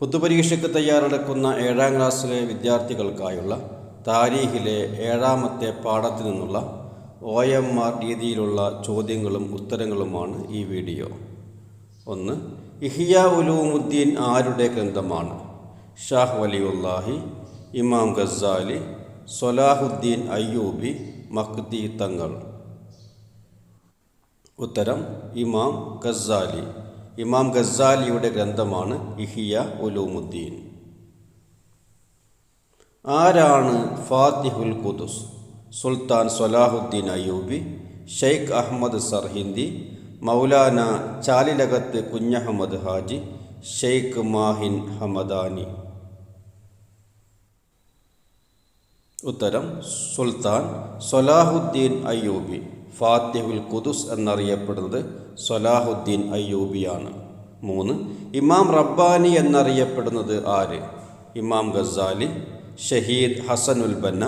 പൊതുപരീക്ഷയ്ക്ക് തയ്യാറെടുക്കുന്ന 7ാം ക്ലാസ്സിലെ വിദ്യാർത്ഥികൾക്കായുള്ള താരീഖിലെ 7ാമത്തെ പാഠത്തിൽ നിന്നുള്ള OMR രീതിയിലുള്ള ചോദ്യങ്ങളും ഉത്തരങ്ങളുമാണ് ഈ വീഡിയോ. 1. ഇഹ്യാ ഉലൂമുദ്ദീൻ ആരുടെ ഗ്രന്ഥമാണ്? ഷാഹ് വലിയുല്ലാഹി, ഇമാം ഗസാലി, സ്വലാഹുദ്ദീൻ അയ്യൂബി, മഖ്ദി തങ്ങൾ. ഉത്തരം ഇമാം ഗസാലി. ഇമാം ഗസാലിയുടെ ഗ്രന്ഥമാണ് ഇഹ്യാ ഉലൂമുദ്ദീൻ. ആരാണ് ഫാത്തിഹുൽ ഖുദ്സ്? സുൽത്താൻ സ്വലാഹുദ്ദീൻ അയ്യൂബി, ഷെയ്ഖ് അഹമ്മദ് സർഹിന്ദി, മൗലാന ചാലിലകത്ത് കുഞ്ഞഹമ്മദ് ഹാജി, ഷെയ്ഖ് മാഹിൻ ഹമദാനി. ഉത്തരം സുൽത്താൻ സ്വലാഹുദ്ദീൻ അയ്യൂബി. ഫാത്തിഹുൽ ഖുദ്സ് എന്നറിയപ്പെടുന്നത് സ്വലാഹുദ്ദീൻ അയ്യൂബിയാണ്. 3. ഇമാം റബ്ബാനി എന്നറിയപ്പെടുന്നത് ആര്? ഇമാം ഗസാലി, ഷഹീദ് ഹസനുൽ ബന്ന,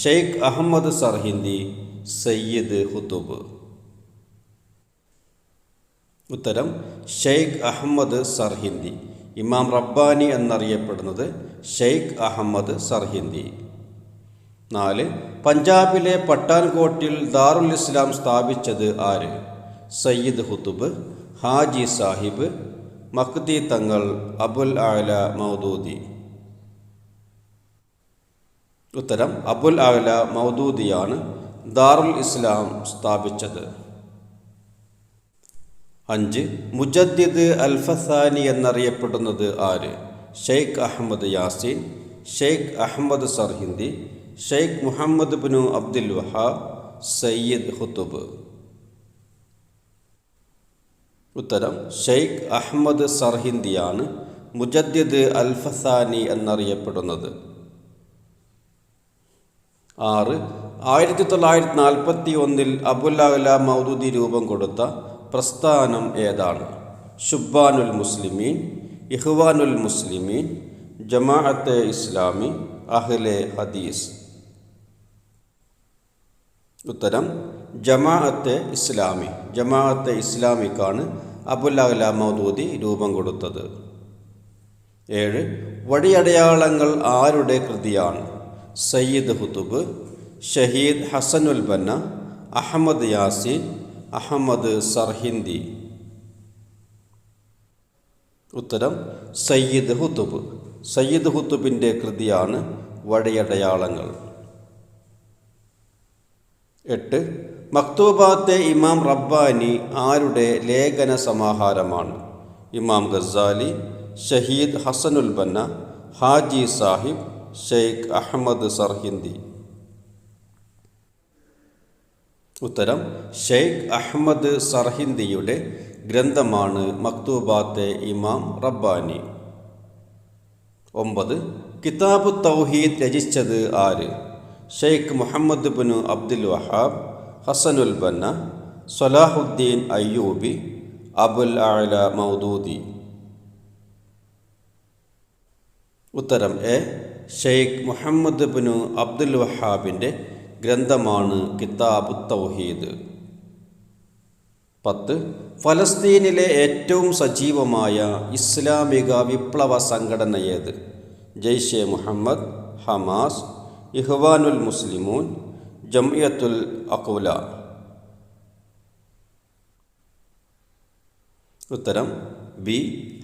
ഷെയ്ഖ് അഹമ്മദ് സർഹിന്ദി, സയ്യിദ് ഖുതുബ്. ഉത്തരം ഷെയ്ഖ് അഹമ്മദ് സർഹിന്ദി. ഇമാം റബ്ബാനി എന്നറിയപ്പെടുന്നത് ഷെയ്ഖ് അഹമ്മദ് സർഹിന്ദി. 4. പഞ്ചാബിലെ പഠാൻകോട്ടിൽ ദാറുൽ ഇസ്ലാം സ്ഥാപിച്ചത് ആര്? സയ്യിദ് ഖുതുബ്, ഹാജി സാഹിബ്, മഖ്ദി തങ്ങൾ, അബുൽ അഅ്ല മൗദൂദി. ഉത്തരം അബുൽ അഅ്ല മൗദൂദിയാണ് ദാറുൽ ഇസ്ലാം സ്ഥാപിച്ചത്. 5. മുജദ്ദിദ് അൽഫസാനി എന്നറിയപ്പെടുന്നത് ആര്? ഷെയ്ഖ് അഹമ്മദ് യാസീൻ, ഷെയ്ഖ് അഹമ്മദ് സർഹിന്ദി, ഷെയ്ഖ് മുഹമ്മദ് ബിനു അബ്ദുൽ വഹാബ്, സയ്യിദ് ഖുതുബ്. ഉത്തരം ഷെയ്ഖ് അഹമ്മദ് സർഹിന്ദിയാണ് മുജദ്ദിദ് അൽഫസാനി എന്നറിയപ്പെടുന്നത്. 6. 1941 അബുൽ അഅ്ല മൗദൂദി രൂപം കൊടുത്ത പ്രസ്ഥാനം ഏതാണ്? ശുബ്ബാനുൽ മുസ്ലിമീൻ, ഇഖ്വാനുൽ മുസ്ലിമീൻ, ജമാഅത്തെ ഇസ്ലാമി, അഹ്ലെ ഹദീസ്. ഉത്തരം ജമാഅത്തെ ഇസ്ലാമി. ജമാഅത്തെ ഇസ്ലാമിക്കാണ് അബുൽ അഅ്ല മൗദൂദി രൂപം കൊടുത്തത്. 7. വഴിയടയാളങ്ങൾ ആരുടെ കൃതിയാണ്? സയ്യിദ് ഖുതുബ്, ഷഹീദ് ഹസനുൽ ബന്ന, അഹമ്മദ് യാസീൻ, അഹമ്മദ് സർഹിന്ദി. ഉത്തരം സയ്യിദ് ഖുതുബ്. സയ്യിദ് ഖുതുബിൻ്റെ കൃതിയാണ് വഴിയടയാളങ്ങൾ. 8. മക്തൂബാത്തെ ഇമാം റബ്ബാനി ആരുടെ ലേഖന സമാഹാരമാണ്? ഇമാം ഗസാലി, ഷഹീദ് ഹസനുൽ ബന്ന, ഹാജി സാഹിബ്, ഷെയ്ഖ് അഹമ്മദ് സർഹിന്ദി. ഉത്തരം ഷെയ്ഖ് അഹമ്മദ് സർഹിന്ദിയുടെ ഗ്രന്ഥമാണ് മക്തൂബാത്തെ ഇമാം റബ്ബാനി. 9. കിതാബ് തൗഹീദ് രചിച്ചത് ആര്? ഷെയ്ഖ് മുഹമ്മദ് ബിനു അബ്ദുൽ വഹാബ്, ഹസനുൽ ബന്ന, സ്വലാഹുദ്ദീൻ അയ്യൂബി, അബുൽ അഅ്ല മൗദൂദി. ഉത്തരം എ. ഷെയ്ഖ് മുഹമ്മദ് ബിനു അബ്ദുൽ വഹാബിൻ്റെ ഗ്രന്ഥമാണ് കിതാബ് തൗഹീദ്. 10. ഫലസ്തീനിലെ ഏറ്റവും സജീവമായ ഇസ്ലാമിക വിപ്ലവ സംഘടന ഏത്? ജയ്ഷെ മുഹമ്മദ്, ഹമാസ്, ഇഖ്വാനുൽ മുസ്ലിമൂൻ, ജംഇയ്യത്തുൽ അഖ്വല. ഉത്തരം ബി.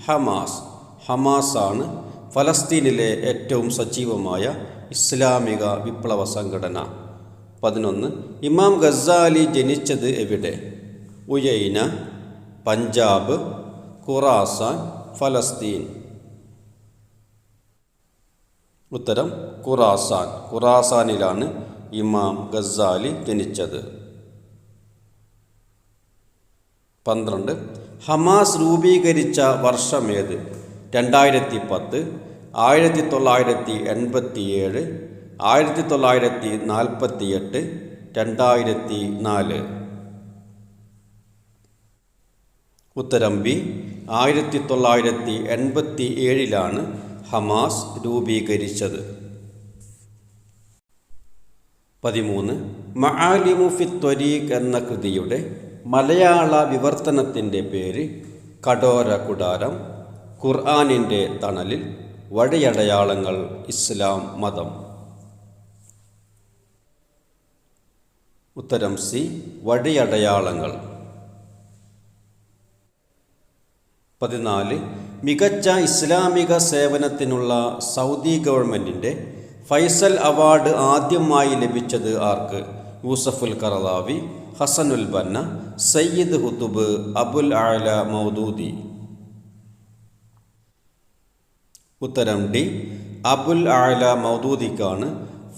ഹമാസ്. ഹമാസാണ് ഫലസ്തീനിലെ ഏറ്റവും സജീവമായ ഇസ്ലാമിക വിപ്ലവ സംഘടന. 11. ഇമാം ഗസാലി ജനിച്ചത് എവിടെ? ഉയൈന, പഞ്ചാബ്, ഖുറാസാൻ, ഫലസ്തീൻ. ഉത്തരം ഖുറാസാൻ. ഖുറാസാനിലാണ് ഇമാം ഗസാലി ജനിച്ചത്. 12. ഹമാസ് രൂപീകരിച്ച വർഷമേത്? 2010, 1987, 1948, 2004. ഉത്തരം ബി. 1987 ഹമാസ് രൂപീകരിച്ചത്. 13. മആലിമു ഫി ത്വരീഖ് എന്ന കൃതിയുടെ മലയാള വിവർത്തനത്തിൻ്റെ പേര്? കഠോര കുടാരം, ഖുർആനിൻ്റെ തണലിൽ വഴിയടയാളങ്ങൾ ഇസ്ലാം മതം. ഉത്തരം സി, വഴിയടയാളങ്ങൾ. 14. മികച്ച ഇസ്ലാമിക സേവനത്തിനുള്ള സൗദി ഗവൺമെൻറ്റിൻ്റെ ഫൈസൽ അവാർഡ് ആദ്യമായി ലഭിച്ചത് ആർക്ക്? യൂസഫുൽ ഖറളാവി, ഹസനുൽ ബന്ന, സയ്യിദ് ഖുതുബ്, അബുൽ അഅല മൗദൂദി. ഉത്തരം ഡി, അബുൽ അഅല മൗദൂദിക്കാണ്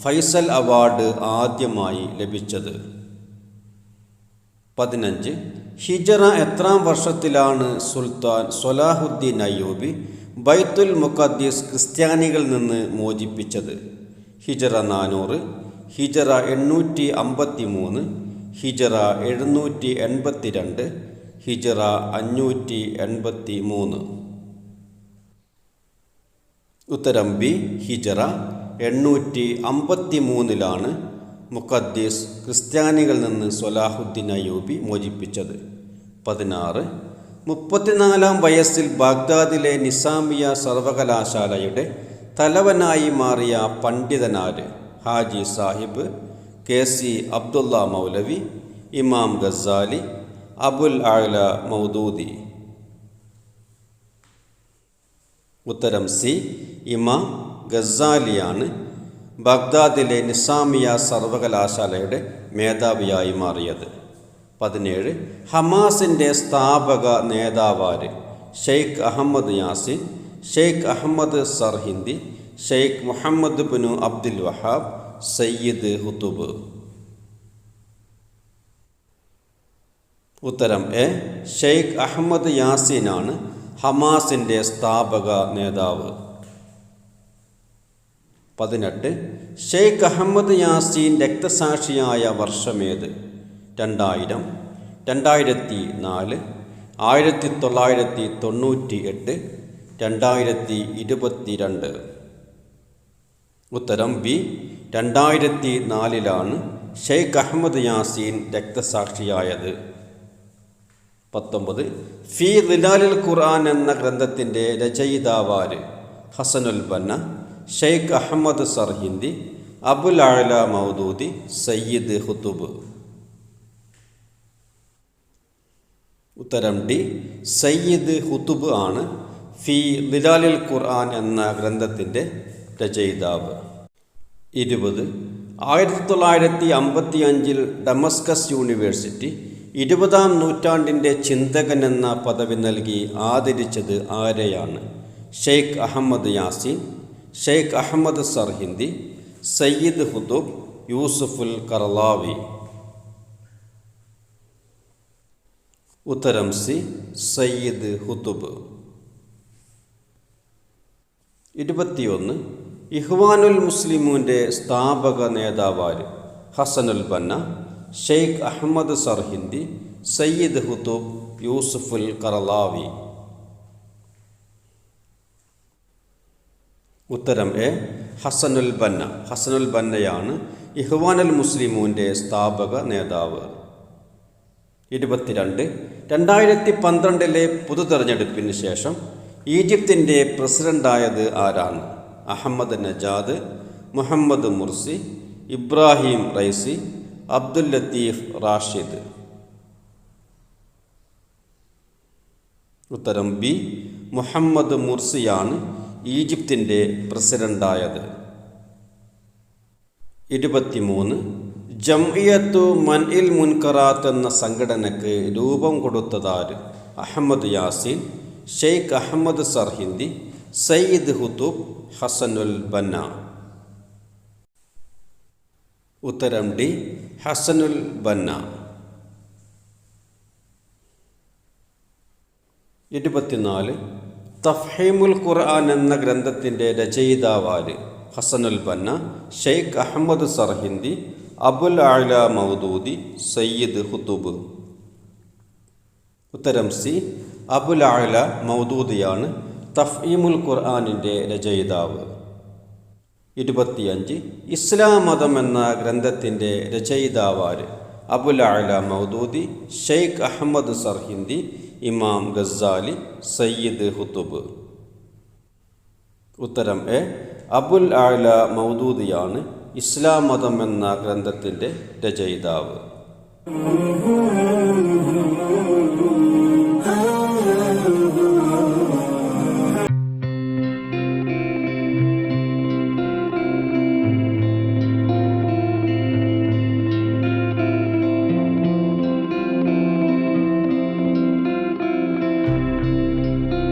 ഫൈസൽ അവാർഡ് ആദ്യമായി ലഭിച്ചത്. 15. ഹിജറ എത്രാം വർഷത്തിലാണ് സുൽത്താൻ സ്വലാഹുദ്ദീൻ അയ്യൂബി ബൈത്തുൽ മുഖദ്ദിസ് ക്രിസ്ത്യാനികളിൽ നിന്ന് മോചിപ്പിച്ചത്? ഹിജറ 400, ഹിജറ 853, ഹിജറ 782, ഹിജറ 583. ഉത്തരം ബി, ഹിജറ 853 മുഖദ്ദിസ് ക്രിസ്ത്യാനികളിൽ നിന്ന് സ്വലാഹുദ്ദീൻ അയ്യൂബി മോചിപ്പിച്ചത്. 16. 34-ാം വയസ്സിൽ ബാഗ്ദാദിലെ നിസാമിയ സർവകലാശാലയുടെ തലവനായി മാറിയ പണ്ഡിതനാര്? ഹാജി സാഹിബ്, KC അബ്ദുള്ള മൗലവി, ഇമാം ഗസാലി, അബുൽ അഅല മൗദൂദി. ഉത്തരം സി, ഇമാം ഗസാലിയാണ് ബാഗ്ദാദിലെ നിസാമിയ സർവകലാശാലയുടെ മേധാവിയായി മാറിയത്. 17. ഹമാസിൻ്റെ സ്ഥാപക നേതാവാര്? ഷെയ്ഖ് അഹമ്മദ് യാസിൻ, ഷെയ്ഖ് അഹമ്മദ് സർഹിന്ദി, ഷെയ്ഖ് മുഹമ്മദ് ബിനു അബ്ദുൽ വഹാബ്, സയ്യിദ് ഖുതുബ്. ഉത്തരം എ, ഷെയ്ഖ് അഹമ്മദ് യാസിനാണ് ഹമാസിൻ്റെ സ്ഥാപക നേതാവ്. 18. ഷെയ്ഖ് അഹമ്മദ് യാസീൻ രക്തസാക്ഷിയായ വർഷമേത്? 2000, 2004, 1998, 2022. ഉത്തരം ബി, 2004 ഷെയ്ഖ് അഹമ്മദ് യാസീൻ രക്തസാക്ഷിയായത്. 19. ഫി ദിലാലിൽ ഖുർആൻ എന്ന ഗ്രന്ഥത്തിൻ്റെ രചയിതാവാര്? ഹസനുൽ ബന്ന, ഷെയ്ഖ് അഹമ്മദ് സർഹിന്ദി, അബുൽ അഅല മൗദൂദി, സയ്യിദ് ഖുതുബ്. ഉത്തരം ഡി, സയ്യിദ് ഖുതുബ് ആണ് ഫി ദിലാലിൽ ഖുർആൻ എന്ന ഗ്രന്ഥത്തിൻ്റെ രചയിതാവ്. 20. 1955 ഡമസ്കസ് യൂണിവേഴ്സിറ്റി 20-ാം നൂറ്റാണ്ടിൻ്റെ ചിന്തകൻ എന്ന പദവി നൽകി ആദരിച്ചത് ആരെയാണ്? ഷെയ്ഖ് അഹമ്മദ് യാസീൻ, ഷെയ്ഖ് അഹമ്മദ് സർഹിന്ദി, സയ്യിദ് ഖുതുബ്, യൂസഫുൽ ഖറളാവി. ഉത്തരം സി, സയ്യിദ് ഖുതുബ്. 21. ഇഖ്വാനുൽ മുസ്ലിമൂൻ്റെ സ്ഥാപക നേതാവാര്? ഹസനുൽ ബന്ന, ഷെയ്ഖ് അഹമ്മദ് സർഹിന്ദി, സയ്യിദ് ഖുതുബ്, യൂസഫുൽ ഖറളാവി. ഉത്തരം എ, ഹസനുൽ ബന്ന. ഹസനുൽ ബന്നയാണ് ഇഖ്വാനുൽ മുസ്ലിമൂൻ്റെ സ്ഥാപക നേതാവ്. 22. 2012 പൊതു തെരഞ്ഞെടുപ്പിന് ശേഷം ഈജിപ്തിൻ്റെ പ്രസിഡൻ്റായത് ആരാണ്? Ahmadinejad, Mohamed Morsi, Ebrahim Raisi, Abdul Latif Rashid. ഉത്തരം ബി, മുഹമ്മദ് മുർസിയാണ് ഈജിപ്തിൻ്റെ പ്രസിഡൻ്റായത്. 23. ജംഇയ്യത്തു മൻഇൽ മുൻകറാത്ത് എന്ന സംഘടനയ്ക്ക് രൂപം കൊടുത്തതാര്? അഹമ്മദ് യാസീൻ, ഷെയ്ഖ് അഹമ്മദ് സർഹിന്ദി, സയ്യിദ് ഖുതുബ്, ഹസനുൽ ബന്ന. ഉത്തരം ഡി, ഹസനുൽ ബന്ന. 24. തഫ്ഹീമുൽ ഖുർആൻ എന്ന ഗ്രന്ഥത്തിൻ്റെ രചയിതാവാര്? ഹസനുൽ ബന്ന, ഷെയ്ഖ് അഹമ്മദ് സർഹിന്ദി, അബുൽ അഅല മൗദൂദി, സയ്യിദ് ഖുതുബ്. ഉത്തരം സി, അബുൽ അഅല മൗദൂദിയാണ് തഫ്ഹീമുൽ ഖുർആനിൻ്റെ രചയിതാവ്. 25. ഇസ്ലാം മതം എന്ന ഗ്രന്ഥത്തിൻ്റെ രചയിതാവാര്? അബുൽ അഅല മൗദൂദി, ഷെയ്ഖ് അഹമ്മദ് സർഹിന്ദി, ഇമാം ഗസാലി, സയ്യിദ് ഖുതുബ്. ഉത്തരം എ. അബുൽ അഅ്ല മൗദൂദിയാണ് ഇസ്ലാം മതം എന്ന ഗ്രന്ഥത്തിൻ്റെ രചയിതാവ്.